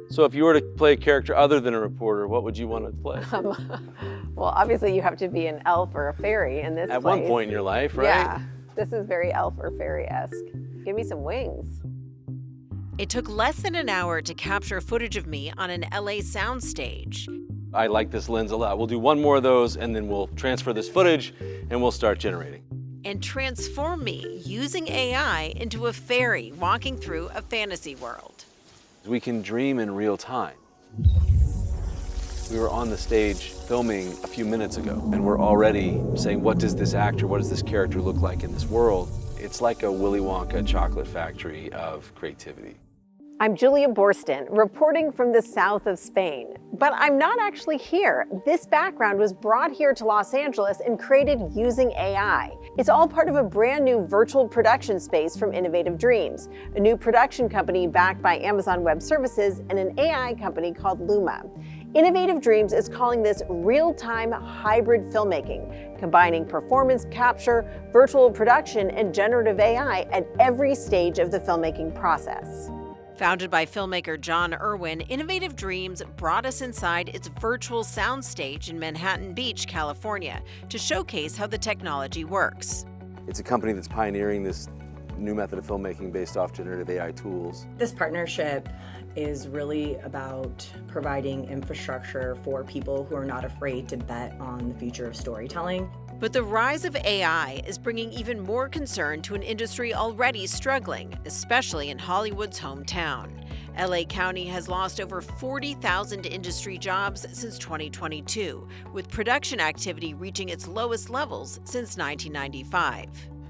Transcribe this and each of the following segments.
So if you were to play a character other than a reporter, what would you want to play? Well, obviously you have to be an elf or a fairy in this At place. one point in your life, right? Yeah, this is very elf or fairy-esque. Give me some wings. It took less than an hour to capture footage of me on an LA soundstage. I like this lens a lot. We'll do one more of those and then we'll transfer this footage and we'll start generating. And transform me using AI into a fairy walking through a fantasy world. We can dream in real time. We were on the stage filming a few minutes ago and we're already saying, what does this actor, what does this character look like in this world? It's like a Willy Wonka chocolate factory of creativity. I'm Julia Boorstin, reporting from the south of Spain. But I'm not actually here. This background was brought here to Los Angeles and created using AI. It's all part of a brand new virtual production space from Innovative Dreams, a new production company backed by Amazon Web Services and an AI company called Luma. Innovative Dreams is calling this real-time hybrid filmmaking, combining performance capture, virtual production, and generative AI at every stage of the filmmaking process. Founded by filmmaker John Irwin, Innovative Dreams brought us inside its virtual soundstage in Manhattan Beach, California, to showcase how the technology works. It's a company that's pioneering this new method of filmmaking based off generative AI tools. This partnership is really about providing infrastructure for people who are not afraid to bet on the future of storytelling. But the rise of AI is bringing even more concern to an industry already struggling, especially in Hollywood's hometown. LA County has lost over 40,000 industry jobs since 2022, with production activity reaching its lowest levels since 1995.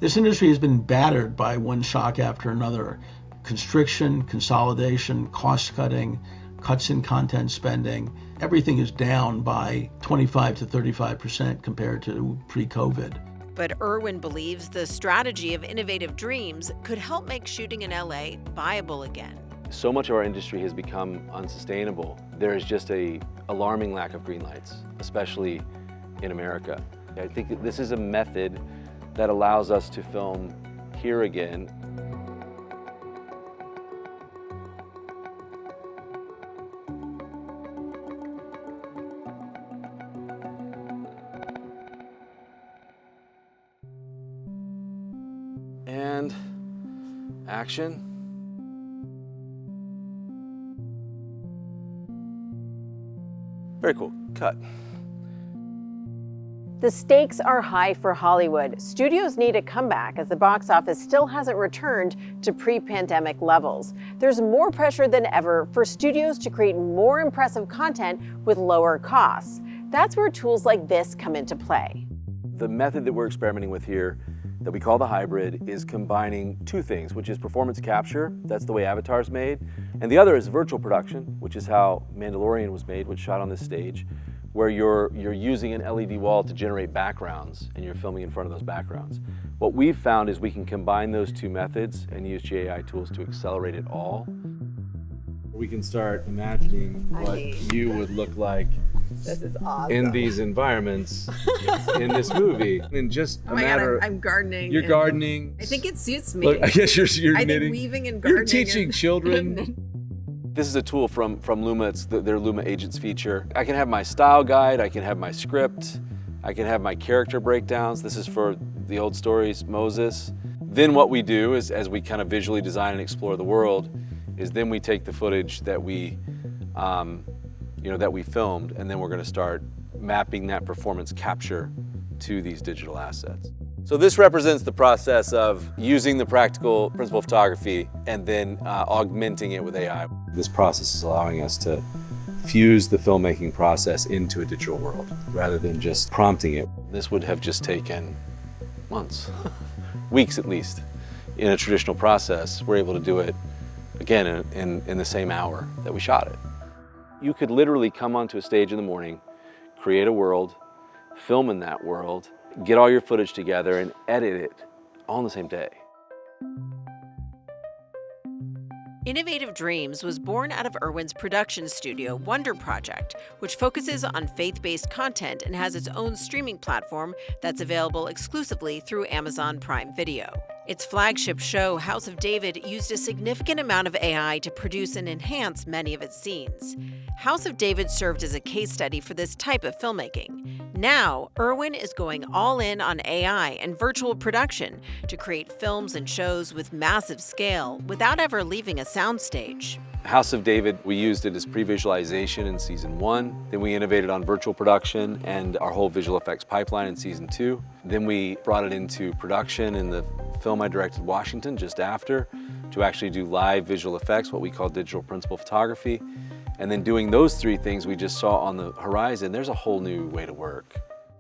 This industry has been battered by one shock after another. Constriction, consolidation, cost cutting, cuts in content spending. Everything is down by 25 to 35% compared to pre-COVID. But Irwin believes the strategy of Innovative Dreams could help make shooting in LA viable again. So much of our industry has become unsustainable. There is just an alarming lack of green lights, especially in America. I think that this is a method that allows us to film here again. And action. Very cool. Cut. The stakes are high for Hollywood. Studios need a comeback as the box office still hasn't returned to pre-pandemic levels. There's more pressure than ever for studios to create more impressive content with lower costs. That's where tools like this come into play. The method that we're experimenting with here that we call the hybrid is combining two things, which is performance capture, that's the way Avatar's made, and the other is virtual production, which is how Mandalorian was made, which shot on this stage, where you're using an LED wall to generate backgrounds and you're filming in front of those backgrounds. What we've found is we can combine those two methods and use GAI tools to accelerate it all. We can start imagining what you would look like This is awesome. in these environments in this movie. In just a matter I'm gardening. You're gardening. I think it suits me. Look, I guess you're I knitting. think weaving and gardening. You're teaching children. This is a tool from Luma. It's their Luma Agents feature. I can have my style guide. I can have my script. I can have my character breakdowns. This is for the old stories, Moses. Then what we do is, as we kind of visually design and explore the world, is then we take the footage that we filmed, and then we're going to start mapping that performance capture to these digital assets. So this represents the process of using the practical principle of photography and then augmenting it with AI. This process is allowing us to fuse the filmmaking process into a digital world rather than just prompting it. This would have just taken months, weeks at least. In a traditional process, we're able to do it again in the same hour that we shot it. You could literally come onto a stage in the morning, create a world, film in that world, get all your footage together and edit it all in the same day. Innovative Dreams was born out of Irwin's production studio, Wonder Project, which focuses on faith-based content and has its own streaming platform that's available exclusively through Amazon Prime Video. Its flagship show, House of David, used a significant amount of AI to produce and enhance many of its scenes. House of David served as a case study for this type of filmmaking. Now, Irwin is going all in on AI and virtual production to create films and shows with massive scale without ever leaving a soundstage. House of David, we used it as pre-visualization in season 1. Then we innovated on virtual production and our whole visual effects pipeline in season 2. Then we brought it into production in the film I directed, Washington, just after, to actually do live visual effects, what we call digital principal photography. And then doing those 3 things we just saw on the horizon, there's a whole new way to work.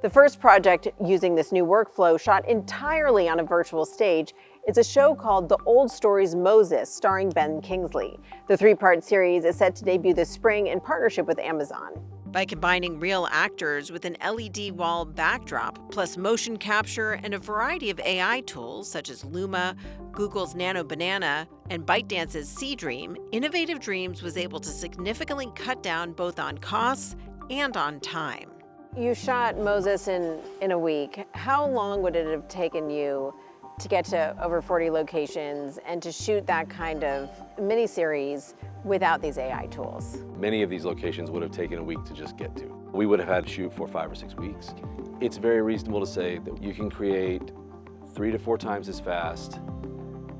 The first project using this new workflow, shot entirely on a virtual stage, is a show called The Old Stories Moses, starring Ben Kingsley. The 3-part series is set to debut this spring in partnership with Amazon. By combining real actors with an LED wall backdrop, plus motion capture and a variety of AI tools such as Luma, Google's Nano Banana, and ByteDance's Seedream, Innovative Dreams was able to significantly cut down both on costs and on time. You shot Moses in a week. How long would it have taken you to get to over 40 locations and to shoot that kind of miniseries without these AI tools? Many of these locations would have taken a week to just get to. We would have had to shoot for 5 or 6 weeks. It's very reasonable to say that you can create 3 to 4 times as fast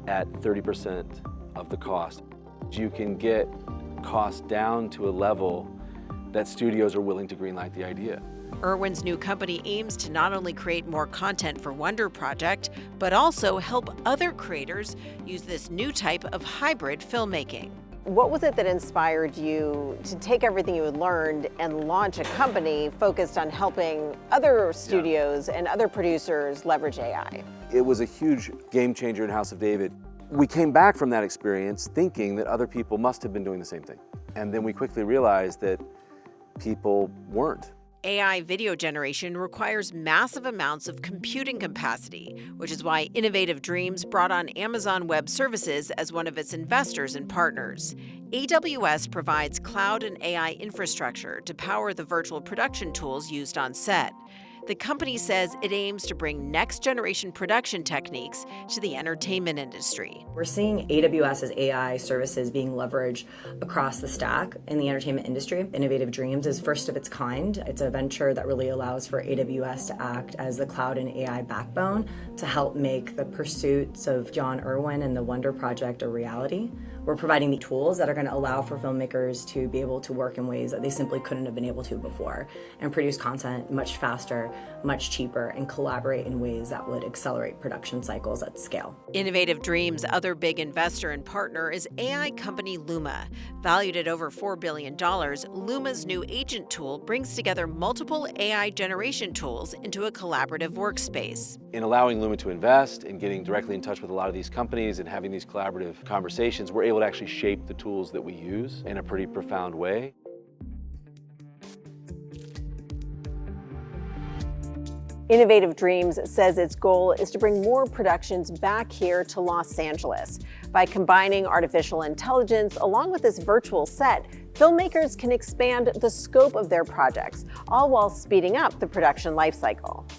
at 30% of the cost. You can get costs down to a level that studios are willing to greenlight the idea. Irwin's new company aims to not only create more content for Wonder Project, but also help other creators use this new type of hybrid filmmaking. What was it that inspired you to take everything you had learned and launch a company focused on helping other studios and other producers leverage AI? It was a huge game changer in House of David. We came back from that experience thinking that other people must have been doing the same thing. And then we quickly realized that people weren't. AI video generation requires massive amounts of computing capacity, which is why Innovative Dreams brought on Amazon Web Services as one of its investors and partners. AWS provides cloud and AI infrastructure to power the virtual production tools used on set. The company says it aims to bring next-generation production techniques to the entertainment industry. We're seeing AWS's AI services being leveraged across the stack in the entertainment industry. Innovative Dreams is first of its kind. It's a venture that really allows for AWS to act as the cloud and AI backbone to help make the pursuits of John Irwin and the Wonder Project a reality. We're providing the tools that are going to allow for filmmakers to be able to work in ways that they simply couldn't have been able to before and produce content much faster, much cheaper, and collaborate in ways that would accelerate production cycles at scale. Innovative Dreams' other big investor and partner is AI company Luma. Valued at over $4 billion, Luma's new agent tool brings together multiple AI generation tools into a collaborative workspace. In allowing Luma to invest and getting directly in touch with a lot of these companies and having these collaborative conversations, we're able to actually shape the tools that we use in a pretty profound way. Innovative Dreams says its goal is to bring more productions back here to Los Angeles. By combining artificial intelligence along with this virtual set, filmmakers can expand the scope of their projects, all while speeding up the production lifecycle.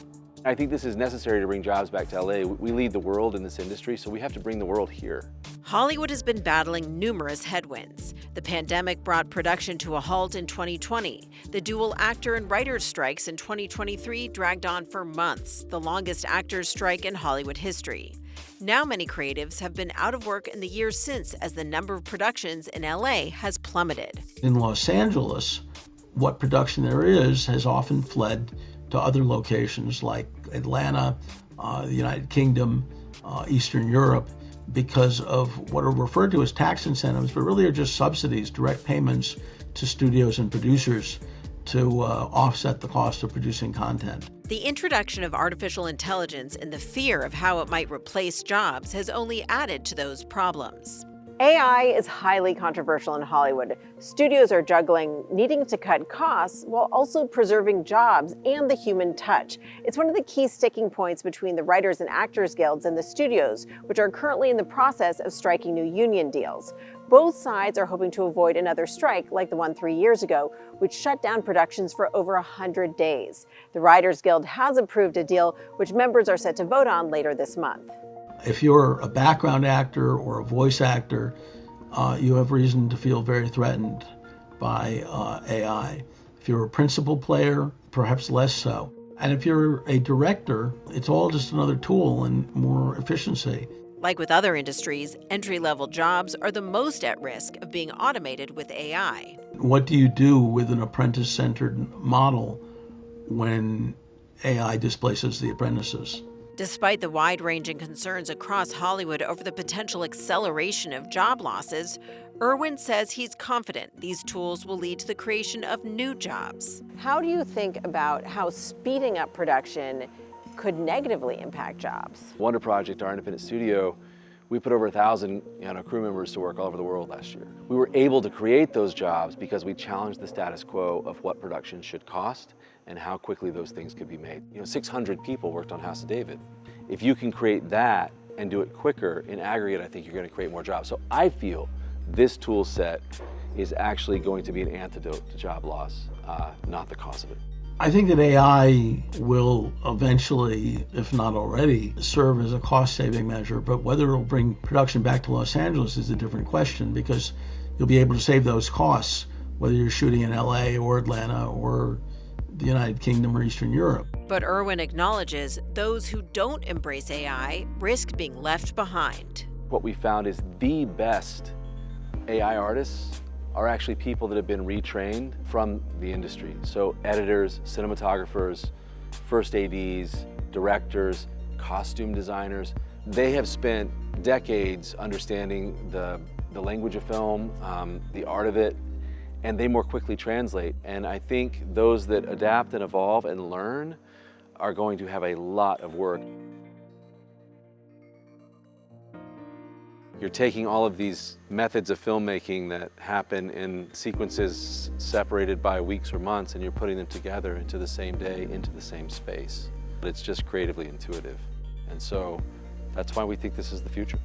I think this is necessary to bring jobs back to LA. We lead the world in this industry, so we have to bring the world here. Hollywood has been battling numerous headwinds. The pandemic brought production to a halt in 2020. The dual actor and writers' strikes in 2023 dragged on for months, the longest actors' strike in Hollywood history. Now many creatives have been out of work in the years since, as the number of productions in LA has plummeted. In Los Angeles, what production there is has often fled to other locations like Atlanta, the United Kingdom, Eastern Europe, because of what are referred to as tax incentives, but really are just subsidies, direct payments to studios and producers to offset the cost of producing content. The introduction of artificial intelligence and the fear of how it might replace jobs has only added to those problems. AI is highly controversial in Hollywood. Studios are juggling needing to cut costs while also preserving jobs and the human touch. It's one of the key sticking points between the Writers and Actors Guilds and the studios, which are currently in the process of striking new union deals. Both sides are hoping to avoid another strike like the one 3 years ago, which shut down productions for over 100 days. The Writers Guild has approved a deal which members are set to vote on later this month. If you're a background actor or a voice actor, you have reason to feel very threatened by AI. If you're a principal player, perhaps less so. And if you're a director, it's all just another tool and more efficiency. Like with other industries, entry-level jobs are the most at risk of being automated with AI. What do you do with an apprentice-centered model when AI displaces the apprentices? Despite the wide-ranging concerns across Hollywood over the potential acceleration of job losses, Irwin says he's confident these tools will lead to the creation of new jobs. How do you think about how speeding up production could negatively impact jobs? Wonder Project, our independent studio, we put over 1,000 crew members to work all over the world last year. We were able to create those jobs because we challenged the status quo of what production should cost and how quickly those things could be made. 600 people worked on House of David. If you can create that and do it quicker, in aggregate, I think you're going to create more jobs. So I feel this tool set is actually going to be an antidote to job loss, not the cause of it. I think that AI will eventually, if not already, serve as a cost-saving measure, but whether it'll bring production back to Los Angeles is a different question, because you'll be able to save those costs, whether you're shooting in LA or Atlanta or the United Kingdom or Eastern Europe. But Irwin acknowledges those who don't embrace AI risk being left behind. What we found is the best AI artists are actually people that have been retrained from the industry. So editors, cinematographers, first ADs, directors, costume designers, they have spent decades understanding the language of film, the art of it, and they more quickly translate. And I think those that adapt and evolve and learn are going to have a lot of work. You're taking all of these methods of filmmaking that happen in sequences separated by weeks or months, and you're putting them together into the same day, into the same space. It's just creatively intuitive. And so that's why we think this is the future.